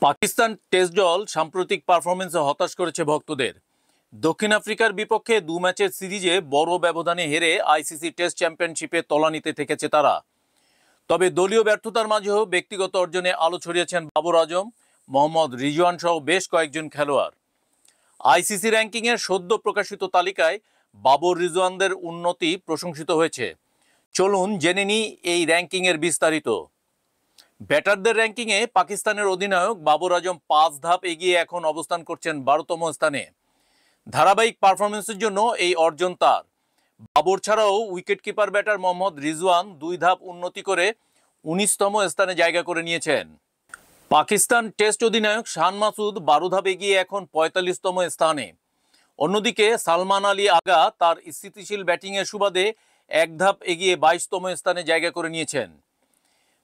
Pakistan test দল সাম্প্রতিক পারফরমেন্সে হতাশ করেছে ভক্তদের। দক্ষিণ আফ্রিকার বিপক্ষে 2 ম্যাচের সিরিজে বড় ব্যবধানে হেরে আইসিসি টেস্ট চ্যাম্পিয়নশিপে তলানিতে থেকেছে তারা। তবে দলীয় ব্যর্থতার মাঝেও ব্যক্তিগত অর্জনে আলো ছড়িয়েছেন বাবর আজম, মোহাম্মদ রিজওয়ান সহ বেশ কয়েকজন খেলোয়াড়। আইসিসি র্যাঙ্কিংয়ের সদ্য প্রকাশিত তালিকায় বাবর রিজওয়ানদের উন্নতি প্রশংসিত হয়েছে। চলুন জেনে নিই এই র্যাঙ্কিংয়ের বিস্তারিত। ব্যাটারদের র্যাঙ্কিংয়ে পাকিস্তানের অধিনায়ক বাবর আজম 5 ধাপ এগিয়ে এখন অবস্থান করছেন 12তম স্থানে। ধারাবাহিক পারফরমেন্সের জন্য এই অর্জন তার। বাবর ছাড়াও উইকেটকিপার ব্যাটার মোহাম্মদ রিজওয়ান 2 ধাপ উন্নতি করে 19তম স্থানে জায়গা করে নিয়েছেন। পাকিস্তান টেস্ট অধিনায়ক শান মাসুদ 12 ধাপ এগিয়ে এখন 45তম স্থানে। অন্যদিকে সালমান আলী আগা তার স্থিতিশীল ব্যাটিংয়ের সুবাদে 1 ধাপ এগিয়ে 22তম স্থানে জায়গা করে নিয়েছেন।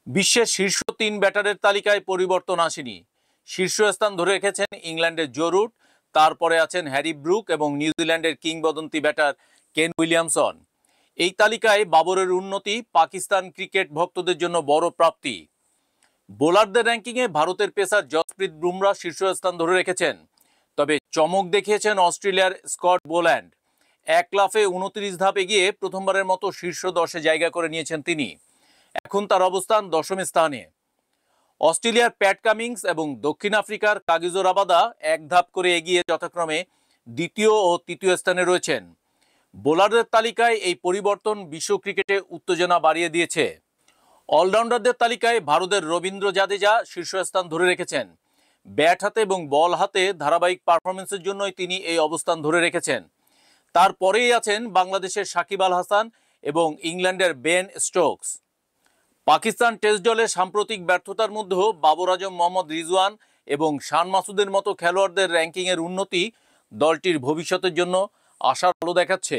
বিশ্বের শীর্ষ 3 ব্যাটারের তালিকায় পরিবর্তন আসেনি। শীর্ষস্থান ধরে রেখেছেন ইংল্যান্ডের জো রুট, তারপরে আছেন হ্যারি ব্রুক এবং নিউজিল্যান্ডের কিংবদন্তি ব্যাটার কেন উইলিয়ামসন। এই তালিকায় বাবরের উন্নতি পাকিস্তান ক্রিকেট ভক্তদের জন্য বড় প্রাপ্তি। বোলারদের র্যাঙ্কিংয়ে ভারতের পেসার জসপ্রীত বুমরা শীর্ষস্থান ধরে রেখেছেন। তবে চমক দেখিয়েছেন অস্ট্রেলিয়ার স্কট বোল্যান্ড। 1 লাফে 29 ধাপ এগিয়ে প্রথমবারের মতো শীর্ষ 10-এ জায়গা করে নিয়েছেন তিনি। এখন তার অবস্থান 10ম স্থানে। অস্ট্রেলিয়ার প্যাট কামিংস এবং দক্ষিণ আফ্রিকার কাগিজো রাবাদা 1 ধাপ করে এগিয়ে যথাক্রমে 2য় ও 3য় স্থানে রয়েছেন। বোলারদের তালিকায় এই পরিবর্তন বিশ্ব ক্রিকেটে উত্তেজনা বাড়িয়ে দিয়েছে। অলরাউন্ডারদের তালিকায় ভারতের রবীন্দ্র জাদেজা শীর্ষস্থান ধরে রেখেছেন। ব্যাট হাতে এবং বল হাতে ধারাবাহিক পারফরমেন্সের জন্যই তিনি এই অবস্থান ধরে রেখেছেন। তারপরেই আছেন বাংলাদেশের সাকিব আল হাসান এবং ইংল্যান্ডের বেন স্টোকস। পাকিস্তান টেস্ট দলের সাম্প্রতিক ব্যর্থতার মধ্যেও বাবর আজম, মোহাম্মদ রিজওয়ান এবং শান মাসুদের মতো খেলোয়াড়দের র্যাঙ্কিংয়ের উন্নতি দলটির ভবিষ্যতের জন্য আশার আলো দেখাচ্ছে।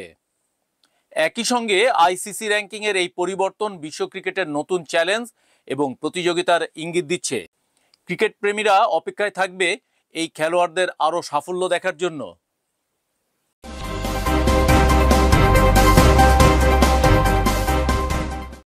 একই সঙ্গে আইসিসি র্যাঙ্কিংয়ের এই পরিবর্তন বিশ্ব ক্রিকেটের নতুন চ্যালেঞ্জ এবং প্রতিযোগিতার ইঙ্গিত দিচ্ছে। ক্রিকেট প্রেমীরা অপেক্ষায় থাকবে এই খেলোয়াড়দের আরও সাফল্য দেখার জন্য।